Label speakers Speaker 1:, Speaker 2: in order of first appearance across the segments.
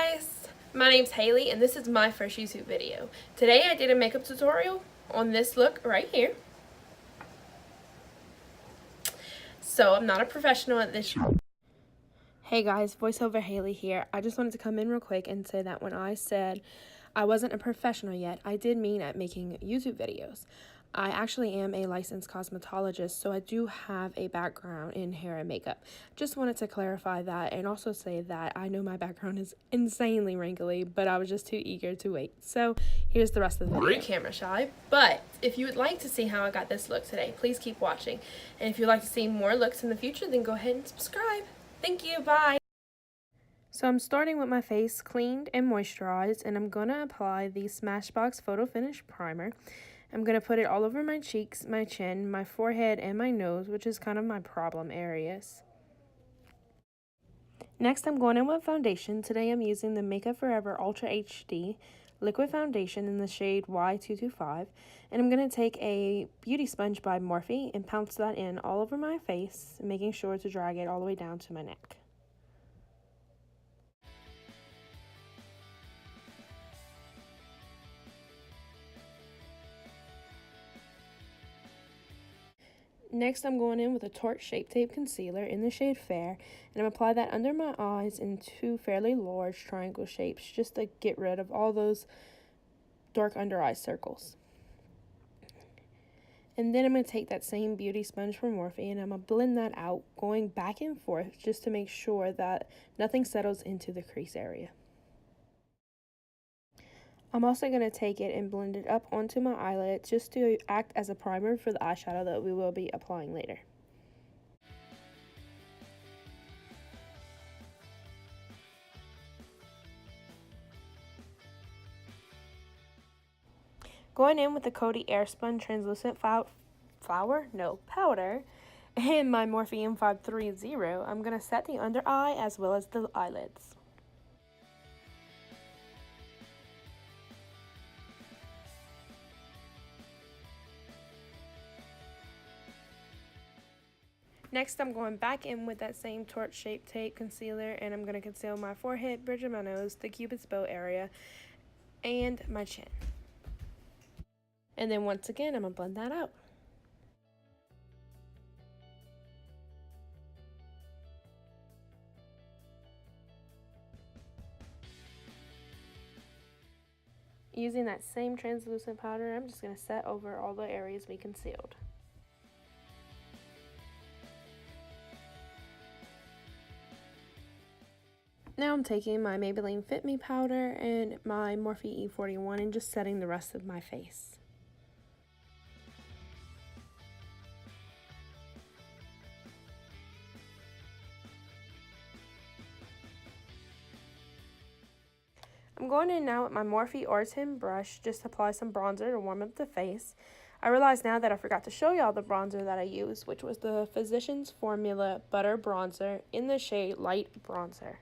Speaker 1: guys, my name's Haley and this is my first YouTube video. Today I did a makeup tutorial on this look right here. So I'm not a professional at this. Hey guys, voiceover Haley here. I just wanted to come in real quick and say that when I said I wasn't a professional yet, I did mean at making YouTube videos. I actually am a licensed cosmetologist, so I do have a background in hair and makeup. Just wanted to clarify that and also say that I know my background is insanely wrinkly, but I was just too eager to wait. So here's the rest of the video. Camera shy, but if you would like to see how I got this look today, please keep watching. And if you'd like to see more looks in the future, then go ahead and subscribe. Thank you, bye. So I'm starting with my face cleaned and moisturized, and I'm going to apply the Smashbox Photo Finish Primer. I'm going to put it all over my cheeks, my chin, my forehead, and my nose, which is kind of my problem areas. Next, I'm going in with foundation. Today I'm using the Makeup Forever Ultra HD Liquid Foundation in the shade Y225. And I'm going to take a beauty sponge by Morphe and pounce that in all over my face, making sure to drag it all the way down to my neck. Next, I'm going in with a Tarte Shape Tape Concealer in the shade Fair, and I'm apply that under my eyes in two fairly large triangle shapes, just to get rid of all those dark under eye circles. And then I'm going to take that same beauty sponge from Morphe, and I'm going to blend that out, going back and forth, just to make sure that nothing settles into the crease area. I'm also going to take it and blend it up onto my eyelid just to act as a primer for the eyeshadow that we will be applying later. Going in with the Coty Airspun Translucent powder and my Morphe M530, I'm going to set the under eye as well as the eyelids. Next, I'm going back in with that same Tarte Shape Tape Concealer, and I'm going to conceal my forehead, bridge of my nose, the Cupid's bow area, and my chin. And then once again, I'm going to blend that out. Using that same translucent powder, I'm just going to set over all the areas we concealed. Now I'm taking my Maybellene Fit Me powder and my Morphe E41 and just setting the rest of my face. I'm going in now with my Morphe R10 brush, just apply some bronzer to warm up the face. I realize now that I forgot to show y'all the bronzer that I used, which was the Physicians Formula Butter Bronzer in the shade Light Bronzer.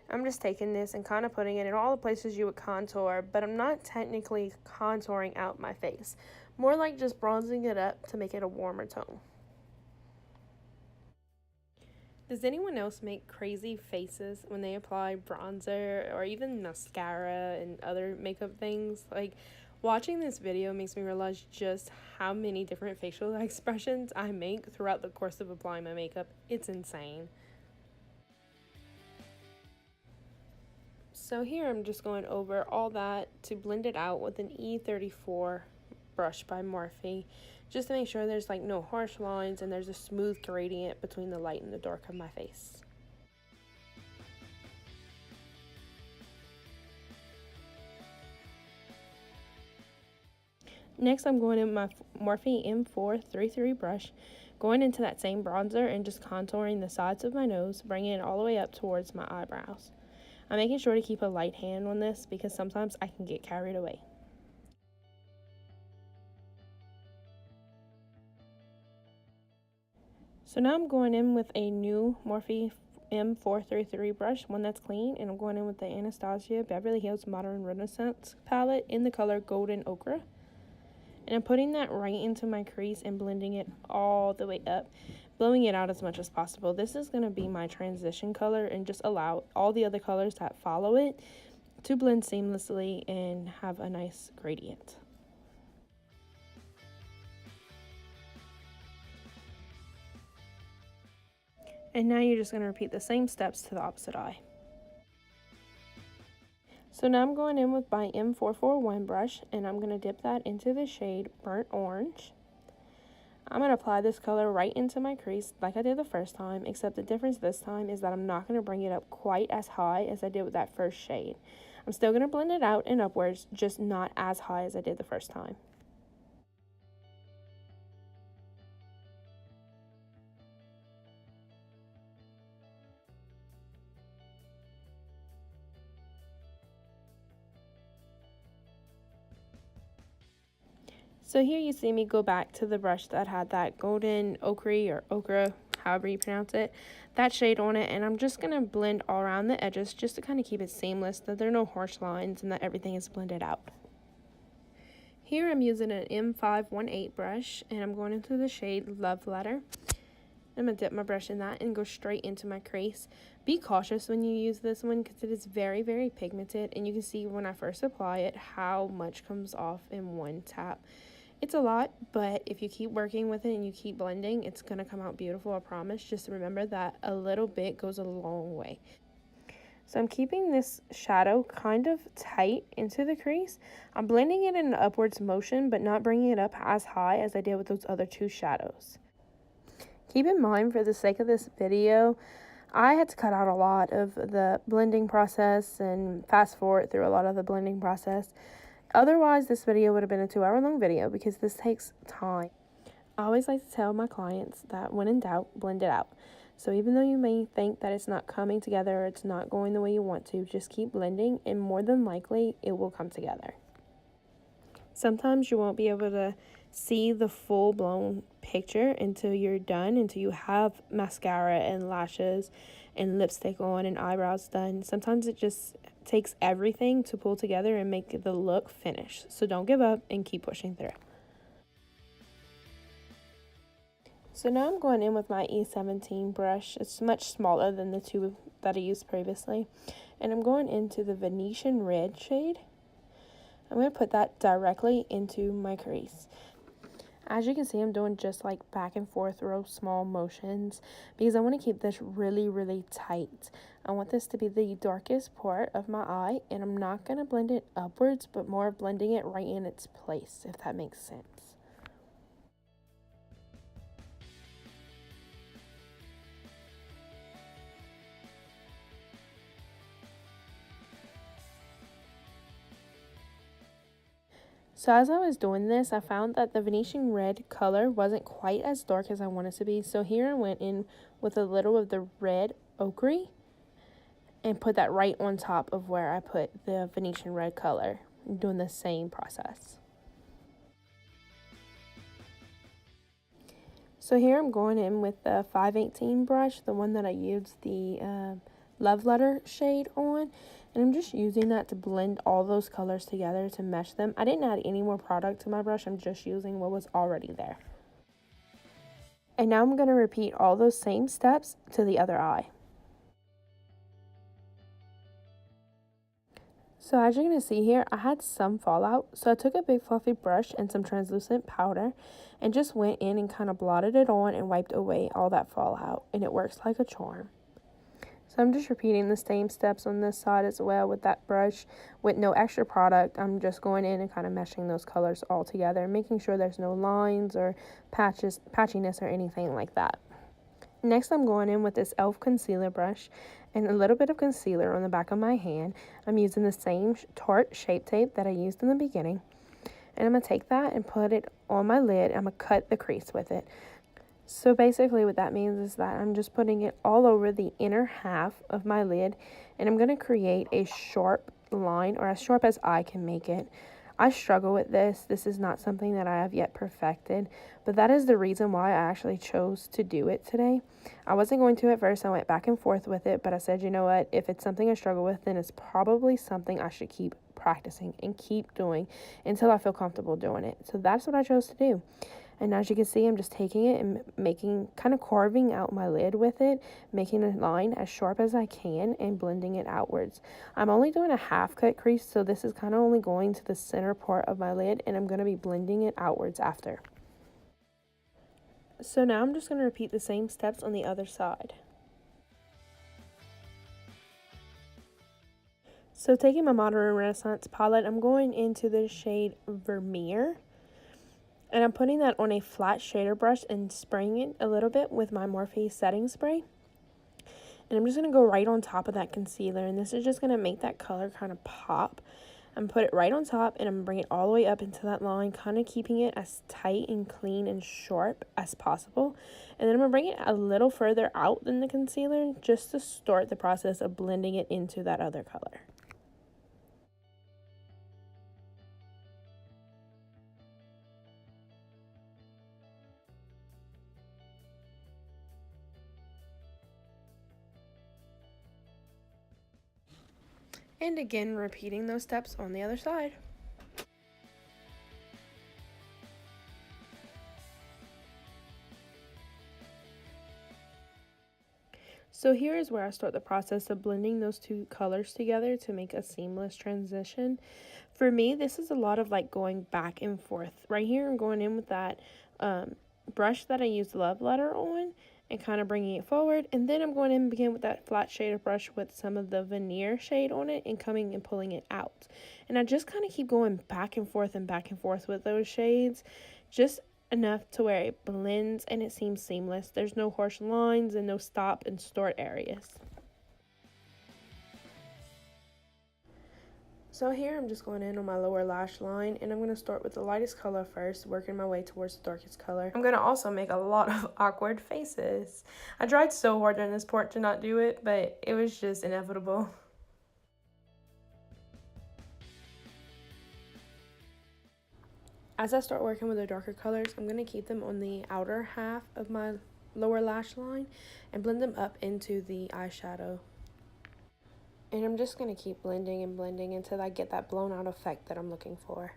Speaker 1: I'm just taking this and kind of putting it in all the places you would contour, but I'm not technically contouring out my face. More like just bronzing it up to make it a warmer tone. Does anyone else make crazy faces when they apply bronzer or even mascara and other makeup things? Like, watching this video makes me realize just how many different facial expressions I make throughout the course of applying my makeup. It's insane. So here I'm just going over all that to blend it out with an E34 brush by Morphe, just to make sure there's like no harsh lines and there's a smooth gradient between the light and the dark of my face. Next, I'm going in my Morphe M433 brush, going into that same bronzer and just contouring the sides of my nose, bringing it all the way up towards my eyebrows. I'm making sure to keep a light hand on this because sometimes I can get carried away. So now I'm going in with a new Morphe M433 brush, one that's clean, and I'm going in with the Anastasia Beverly Hills Modern Renaissance palette in the color Golden Ochre. And I'm putting that right into my crease and blending it all the way up, blowing it out as much as possible. This is going to be my transition color, and just allow all the other colors that follow it to blend seamlessly and have a nice gradient. And now you're just going to repeat the same steps to the opposite eye. So now I'm going in with my M441 brush, and I'm going to dip that into the shade Burnt Orange. I'm going to apply this color right into my crease like I did the first time, except the difference this time is that I'm not going to bring it up quite as high as I did with that first shade. I'm still going to blend it out and upwards, just not as high as I did the first time. So here you see me go back to the brush that had that golden ochre, however you pronounce it, that shade on it, and I'm just going to blend all around the edges just to kind of keep it seamless, that there are no harsh lines and that everything is blended out. Here I'm using an M518 brush, and I'm going into the shade Love Letter. I'm going to dip my brush in that and go straight into my crease. Be cautious when you use this one because it is very, very pigmented, and you can see when I first apply it how much comes off in one tap. It's a lot, but if you keep working with it and you keep blending, it's going to come out beautiful, I promise. Just remember that a little bit goes a long way. So I'm keeping this shadow kind of tight into the crease. I'm blending it in an upwards motion, but not bringing it up as high as I did with those other two shadows. Keep in mind, for the sake of this video, I had to cut out a lot of the blending process and fast forward through a lot of the blending process. Otherwise, this video would have been a 2-hour long video because this takes time. I always like to tell my clients that when in doubt, blend it out. So even though you may think that it's not coming together, or it's not going the way you want to, just keep blending and more than likely it will come together. Sometimes you won't be able to see the full-blown picture until you're done, until you have mascara and lashes and lipstick on and eyebrows done. Sometimes it just takes everything to pull together and make the look finish. So don't give up and keep pushing through. So now I'm going in with my E17 brush. It's much smaller than the two that I used previously. And I'm going into the Venetian Red shade. I'm going to put that directly into my crease. As you can see, I'm doing just like back and forth real small motions because I want to keep this really, really tight. I want this to be the darkest part of my eye, and I'm not going to blend it upwards, but more blending it right in its place, if that makes sense. So as I was doing this, I found that the Venetian Red color wasn't quite as dark as I wanted it to be. So here I went in with a little of the red ochre and put that right on top of where I put the Venetian Red color, doing the same process. So here I'm going in with the 518 brush, the one that I used the Love Letter shade on. And I'm just using that to blend all those colors together to mesh them. I didn't add any more product to my brush. I'm just using what was already there. And now I'm going to repeat all those same steps to the other eye. So as you're going to see here, I had some fallout. So I took a big fluffy brush and some translucent powder and just went in and kind of blotted it on and wiped away all that fallout. And it works like a charm. So I'm just repeating the same steps on this side as well with that brush with no extra product. I'm just going in and kind of meshing those colors all together, making sure there's no lines or patchiness or anything like that. Next, I'm going in with this e.l.f. concealer brush and a little bit of concealer on the back of my hand. I'm using the same Tarte Shape Tape that I used in the beginning. And I'm going to take that and put it on my lid. I'm going to cut the crease with it. So basically what that means is that I'm just putting it all over the inner half of my lid, and I'm going to create a sharp line, or as sharp as I can make it. I struggle with this. This is not something that I have yet perfected, but that is the reason why I actually chose to do it today. I wasn't going to at first. I went back and forth with it, but I said, you know what, if it's something I struggle with, then it's probably something I should keep practicing and keep doing until I feel comfortable doing it. So that's what I chose to do. And as you can see, I'm just taking it and kind of carving out my lid with it, making a line as sharp as I can and blending it outwards. I'm only doing a half cut crease, so this is kind of only going to the center part of my lid, and I'm going to be blending it outwards after. So now I'm just going to repeat the same steps on the other side. So taking my Modern Renaissance palette, I'm going into the shade Vermeer. And I'm putting that on a flat shader brush and spraying it a little bit with my Morphe setting spray. And I'm just going to go right on top of that concealer. And this is just going to make that color kind of pop. I'm put it right on top, and I'm going to bring it all the way up into that line, kind of keeping it as tight and clean and sharp as possible. And then I'm going to bring it a little further out than the concealer just to start the process of blending it into that other color. And again, repeating those steps on the other side. So here is where I start the process of blending those two colors together to make a seamless transition. For me, this is a lot of like going back and forth. Right here, I'm going in with that brush that I used Love Letter on and kind of bringing it forward. And then I'm going in again with that flat shader brush with some of the veneer shade on it and coming and pulling it out. And I just kind of keep going back and forth with those shades, just enough to where it blends and it seems seamless. There's no harsh lines and no stop and start areas. So here I'm just going in on my lower lash line, and I'm going to start with the lightest color first, working my way towards the darkest color. I'm going to also make a lot of awkward faces. I tried so hard during this part to not do it, but it was just inevitable. As I start working with the darker colors, I'm going to keep them on the outer half of my lower lash line and blend them up into the eyeshadow. And I'm just going to keep blending and blending until I get that blown out effect that I'm looking for.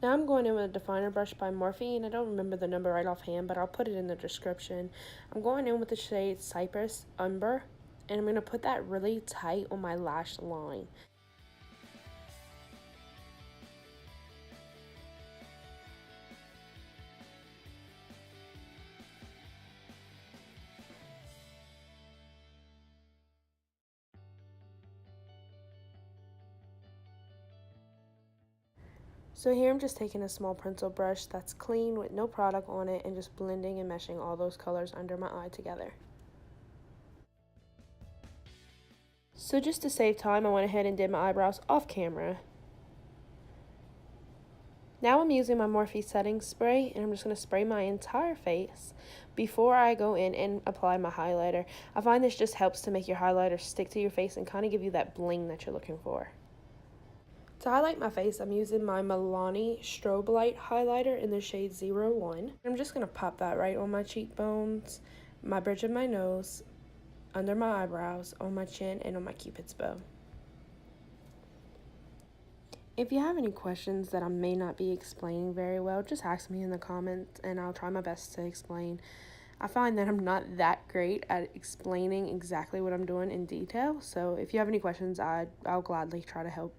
Speaker 1: Now I'm going in with a definer brush by Morphe, and I don't remember the number right offhand, but I'll put it in the description. I'm going in with the shade Cypress Umber, and I'm going to put that really tight on my lash line. So here I'm just taking a small pencil brush that's clean with no product on it and just blending and meshing all those colors under my eye together. So just to save time, I went ahead and did my eyebrows off camera. Now I'm using my Morphe setting spray, and I'm just going to spray my entire face before I go in and apply my highlighter. I find this just helps to make your highlighter stick to your face and kind of give you that bling that you're looking for. To highlight my face, I'm using my Milani Strobelight highlighter in the shade 01. I'm just going to pop that right on my cheekbones, my bridge of my nose, under my eyebrows, on my chin, and on my cupid's bow. If you have any questions that I may not be explaining very well, just ask me in the comments and I'll try my best to explain. I find that I'm not that great at explaining exactly what I'm doing in detail, so if you have any questions, I'll gladly try to help.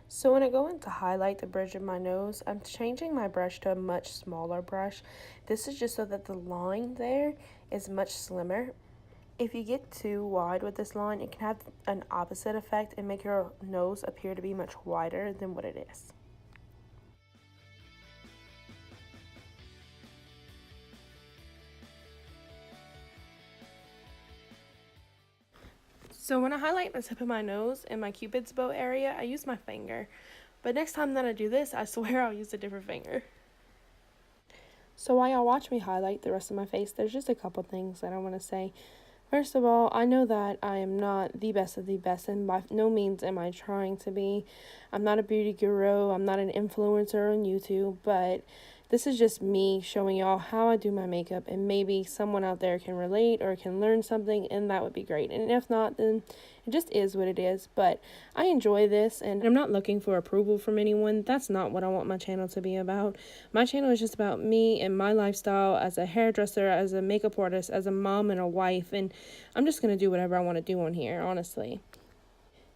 Speaker 1: So when I go in to highlight the bridge of my nose, I'm changing my brush to a much smaller brush. This is just so that the line there is much slimmer. If you get too wide with this line, it can have an opposite effect and make your nose appear to be much wider than what it is. So when I highlight the tip of my nose and my cupid's bow area, I use my finger. But next time that I do this, I swear I'll use a different finger. So while y'all watch me highlight the rest of my face, there's just a couple things that I want to say. First of all, I know that I am not the best of the best, and by no means am I trying to be. I'm not a beauty guru, I'm not an influencer on YouTube, but this is just me showing y'all how I do my makeup, and maybe someone out there can relate or can learn something, and that would be great. And if not, then it just is what it is. But I enjoy this, and I'm not looking for approval from anyone. That's not what I want my channel to be about. My channel is just about me and my lifestyle as a hairdresser, as a makeup artist, as a mom and a wife, and I'm just going to do whatever I want to do on here, honestly.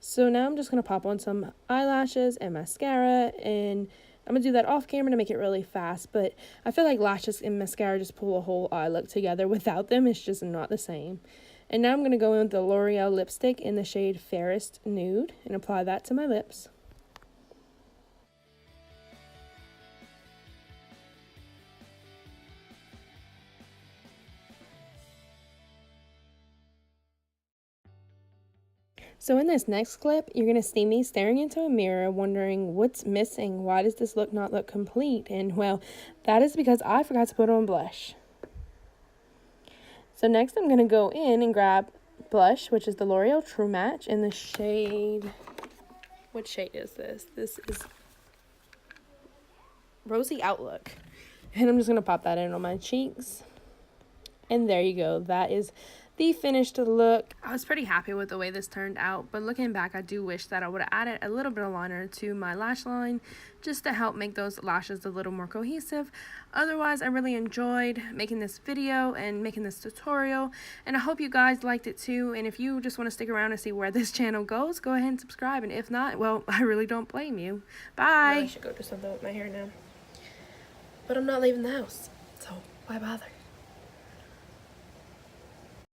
Speaker 1: So now I'm just going to pop on some eyelashes and mascara, and I'm going to do that off camera to make it really fast, but I feel like lashes and mascara just pull a whole eye look together. Without them, it's just not the same. And now I'm going to go in with the LoReal lipstick in the shade Fairest Nude and apply that to my lips. So in this next clip, you're going to see me staring into a mirror wondering what's missing, why does this look not look complete? And well, that is because I forgot to put on blush. So next I'm going to go in and grab blush, which is the L'Oreal True Match in the shade, what shade is this? This is Rosy Outlook. And I'm just going to pop that in on my cheeks. And there you go. That is the finished look. I was pretty happy with the way this turned out, but looking back, I do wish that I would have added a little bit of liner to my lash line just to help make those lashes a little more cohesive. Otherwise, I really enjoyed making this video and making this tutorial, and I hope you guys liked it too. And if you just want to stick around and see where this channel goes, go ahead and subscribe, and if not, well, I really don't blame you. Bye. I should go do something with my hair now, but I'm not leaving the house, so why bother?